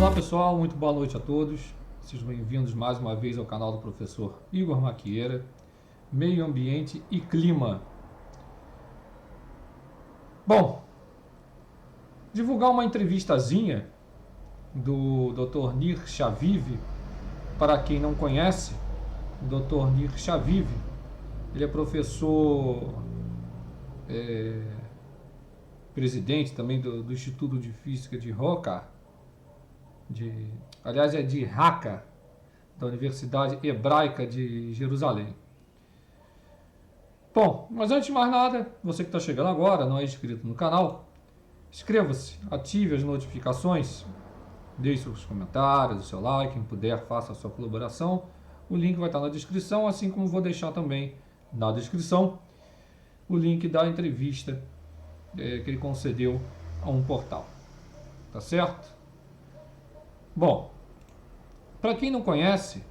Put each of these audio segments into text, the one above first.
Olá pessoal, muito boa noite a todos. Sejam bem-vindos mais uma vez ao canal do professor Igor Maquieira, Meio Ambiente e Clima. Bom, divulgar uma entrevistazinha do Dr. Nir Shaviv. Para quem não conhece, o Dr. Nir Shaviv, ele é professor, presidente também do Instituto de Física de Raqqa, de Raqqa, da Universidade Hebraica de Jerusalém. Bom, mas antes de mais nada, você que está chegando agora, não é inscrito no canal, inscreva-se, ative as notificações, deixe seus comentários, o seu like, quem puder, faça a sua colaboração. O link vai estar na descrição, assim como vou deixar também na descrição o link da entrevista que ele concedeu a um portal. Tá certo? Bom, para quem não conhece,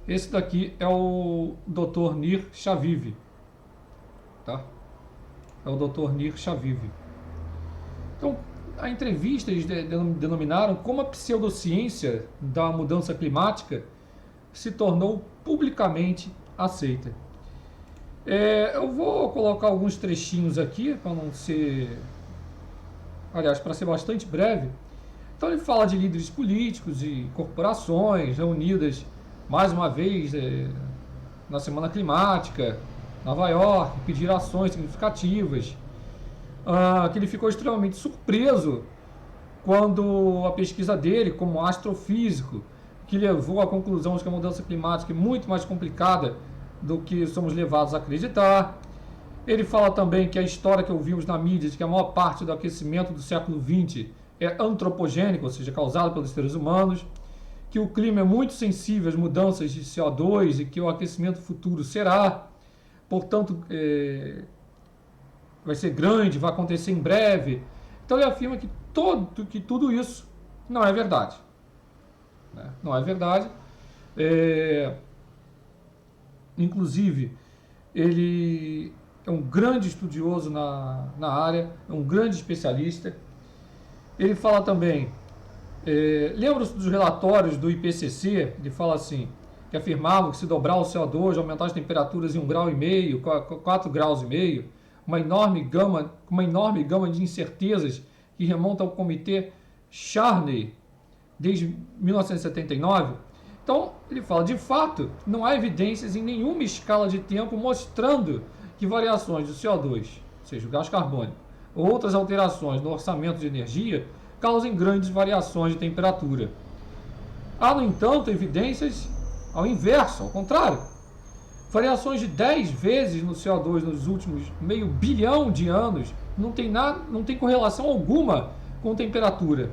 esse daqui é o Dr. Nir Shaviv, tá? É o Dr. Nir Shaviv. Então, a entrevista eles denominaram como a pseudociência da mudança climática se tornou publicamente aceita. Eu vou colocar alguns trechinhos aqui para não ser, aliás, para ser bastante breve. Então ele fala de líderes políticos e corporações reunidas mais uma vez na Semana Climática, Nova York, pedir ações significativas, que ele ficou extremamente surpreso quando a pesquisa dele, como astrofísico, que levou à conclusão de que a mudança climática é muito mais complicada do que somos levados a acreditar. Ele fala também que a história que ouvimos na mídia de que a maior parte do aquecimento do século XX é antropogênico, ou seja, causado pelos seres humanos, que o clima é muito sensível às mudanças de CO2 e que o aquecimento futuro será, portanto, vai ser grande, vai acontecer em breve. Então ele afirma que tudo isso não é verdade. Né? Não é verdade. Inclusive, ele é um grande estudioso na área, é um grande especialista. Ele fala também, lembra-se dos relatórios do IPCC, ele fala assim, que afirmavam que se dobrar o CO2, aumentar as temperaturas em 1,5 graus, 4 graus e meio, uma enorme gama de incertezas que remonta ao Comitê Charney desde 1979. Então, ele fala, de fato, não há evidências em nenhuma escala de tempo mostrando que variações do CO2, ou seja, o gás carbônico, ou outras alterações no orçamento de energia, causem grandes variações de temperatura. Há, no entanto, evidências ao inverso, ao contrário. Variações de 10 vezes no CO2 nos últimos meio bilhão de anos não tem correlação alguma com temperatura.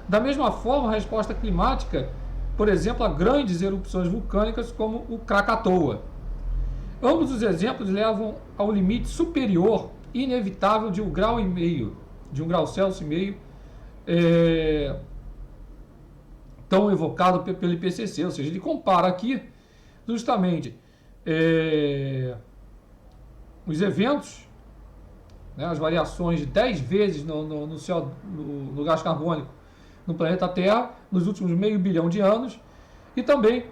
Da mesma forma, a resposta climática, por exemplo, a grandes erupções vulcânicas como o Krakatoa. Ambos os exemplos levam ao limite superior inevitável de 1,5 graus, tão evocado pelo IPCC. Ou seja, ele compara aqui justamente os eventos, né, as variações de 10 vezes no gás carbônico no planeta Terra nos últimos meio bilhão de anos, e também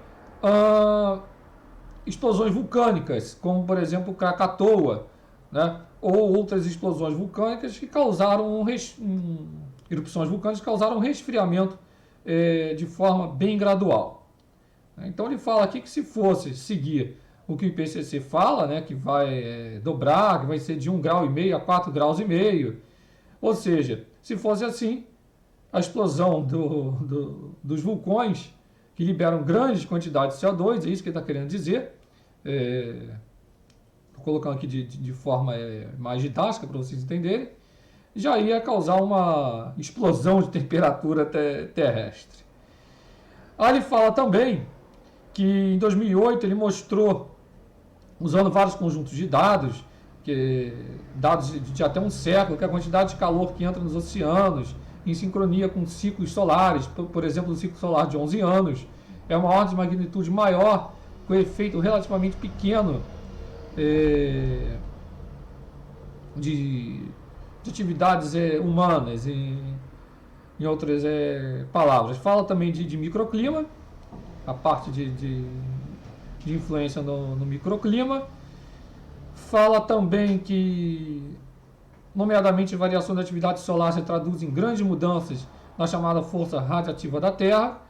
explosões vulcânicas, como por exemplo o Krakatoa, né, ou outras explosões vulcânicas que causaram erupções vulcânicas que causaram um resfriamento de forma bem gradual. Então ele fala aqui que se fosse seguir o que o IPCC fala, né, que vai dobrar, que vai ser de 1,5 grau a 4 graus e meio, ou seja, se fosse assim, a explosão dos vulcões, que liberam grandes quantidades de CO2, é isso que ele está querendo dizer. Estou colocando aqui de forma mais didática para vocês entenderem, já ia causar uma explosão de temperatura terrestre. Aí ele fala também que em 2008 ele mostrou, usando vários conjuntos de dados de até um século, que a quantidade de calor que entra nos oceanos, em sincronia com ciclos solares, por exemplo, o ciclo solar de 11 anos, é uma ordem de magnitude maior, com efeito relativamente pequeno de atividades humanas. em outras palavras. Fala também de microclima, a parte de influência no microclima. Fala também que, nomeadamente, variações da atividade solar se traduzem em grandes mudanças na chamada força radiativa da Terra,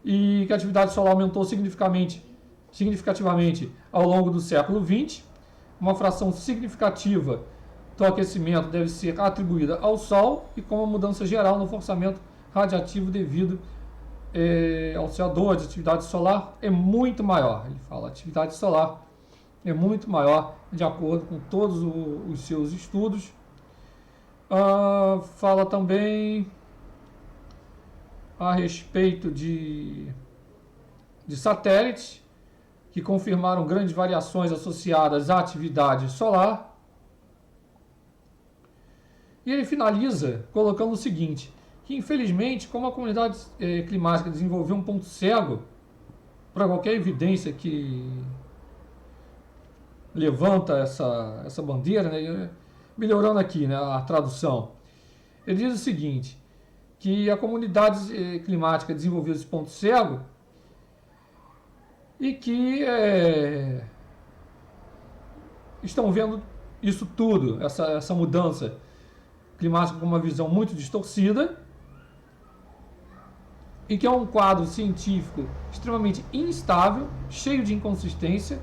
e que a atividade solar aumentou significativamente ao longo do século XX. Uma fração significativa do aquecimento deve ser atribuída ao Sol, e com uma mudança geral no forçamento radiativo devido ao CO2, a atividade solar é muito maior. Ele fala, a atividade solar é muito maior, de acordo com todos os seus estudos. Fala também a respeito de satélites que confirmaram grandes variações associadas à atividade solar. E ele finaliza colocando o seguinte, que infelizmente, como a comunidade climática desenvolveu um ponto cego para qualquer evidência que levanta essa bandeira, né, melhorando aqui, né, a tradução, ele diz o seguinte, que a comunidade climática desenvolveu esse ponto cego e que estão vendo isso tudo, essa mudança climática com uma visão muito distorcida, e que é um quadro científico extremamente instável, cheio de inconsistência,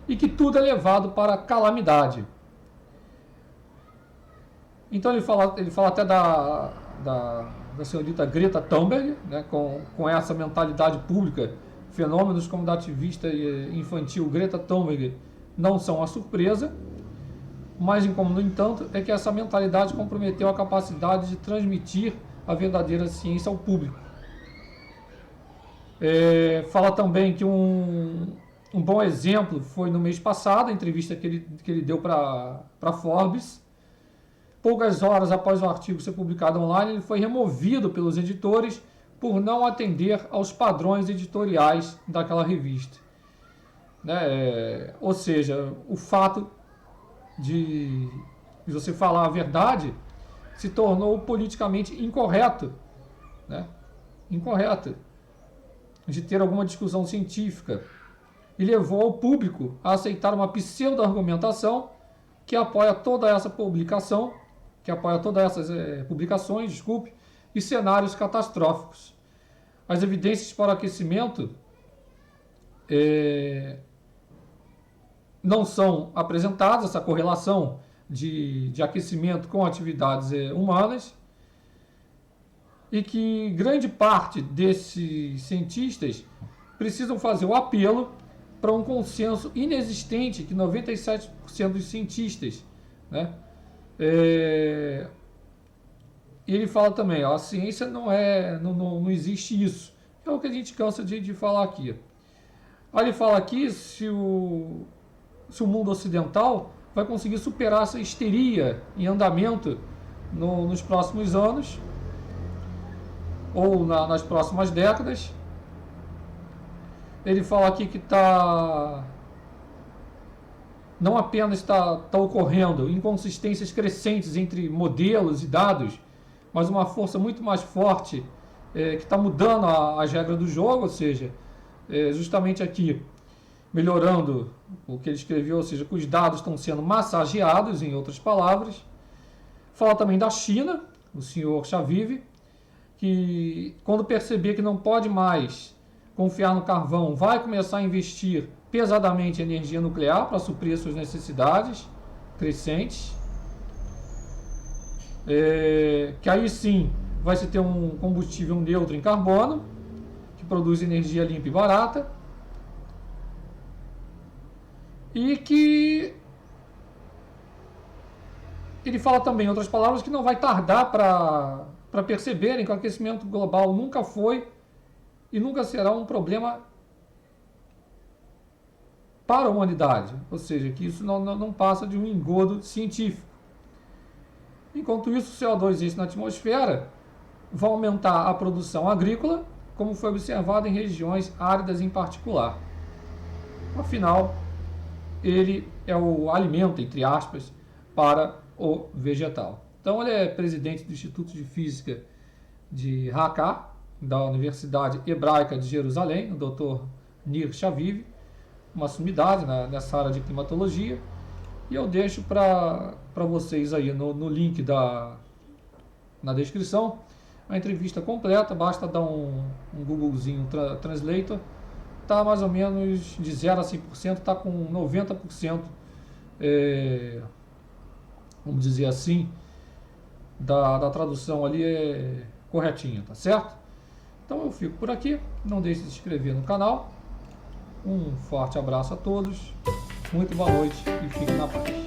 e que tudo é levado para a calamidade. Então ele fala até da senhorita Greta Thunberg, né, com essa mentalidade pública, fenômenos como da ativista infantil Greta Thunberg não são uma surpresa. O mais incômodo, no entanto, é que essa mentalidade comprometeu a capacidade de transmitir a verdadeira ciência ao público. Fala também que um bom exemplo foi no mês passado, a entrevista que ele deu para Forbes. Poucas horas após o artigo ser publicado online, ele foi removido pelos editores por não atender aos padrões editoriais daquela revista. Ou seja, o fato de você falar a verdade se tornou politicamente incorreto, né? Incorreto, de ter alguma discussão científica, e levou o público a aceitar uma pseudo-argumentação que apoia toda essa publicação, que apoia todas essas publicações, e cenários catastróficos. As evidências para o aquecimento não são apresentadas, essa correlação de aquecimento com atividades humanas, e que grande parte desses cientistas precisam fazer o apelo para um consenso inexistente que 97% dos cientistas, né? E ele fala também, a ciência não existe isso. É o que a gente cansa de falar aqui. Aí ele fala aqui se o mundo ocidental vai conseguir superar essa histeria em andamento nos próximos anos ou nas próximas décadas. Ele fala aqui que não apenas está ocorrendo inconsistências crescentes entre modelos e dados, mas uma força muito mais forte que está mudando as regras do jogo, ou seja, justamente aqui, melhorando o que ele escreveu, ou seja, que os dados estão sendo massageados, em outras palavras. Fala também da China, o senhor Xavive, que quando perceber que não pode mais confiar no carvão, vai começar a investir pesadamente em energia nuclear para suprir suas necessidades crescentes. Que aí sim vai se ter um combustível neutro em carbono, que produz energia limpa e barata, e que ele fala também, em outras palavras, que não vai tardar para perceberem que o aquecimento global nunca foi e nunca será um problema para a humanidade, ou seja, que isso não passa de um engodo científico. Enquanto isso, o CO2 existe na atmosfera, vai aumentar a produção agrícola, como foi observado em regiões áridas em particular. Afinal, ele é o alimento, entre aspas, para o vegetal. Então ele é presidente do Instituto de Física de Raqqa, da Universidade Hebraica de Jerusalém, o Dr. Nir Shaviv, uma sumidade nessa área de climatologia. E eu deixo para vocês aí no link na descrição a entrevista completa. Basta dar um Googlezinho Translator, tá mais ou menos de 0 a 100%, tá com 90%, vamos dizer assim, da tradução ali corretinha, tá certo? Então eu fico por aqui, não deixe de se inscrever no canal. Um forte abraço a todos, muito boa noite e fiquem na paz.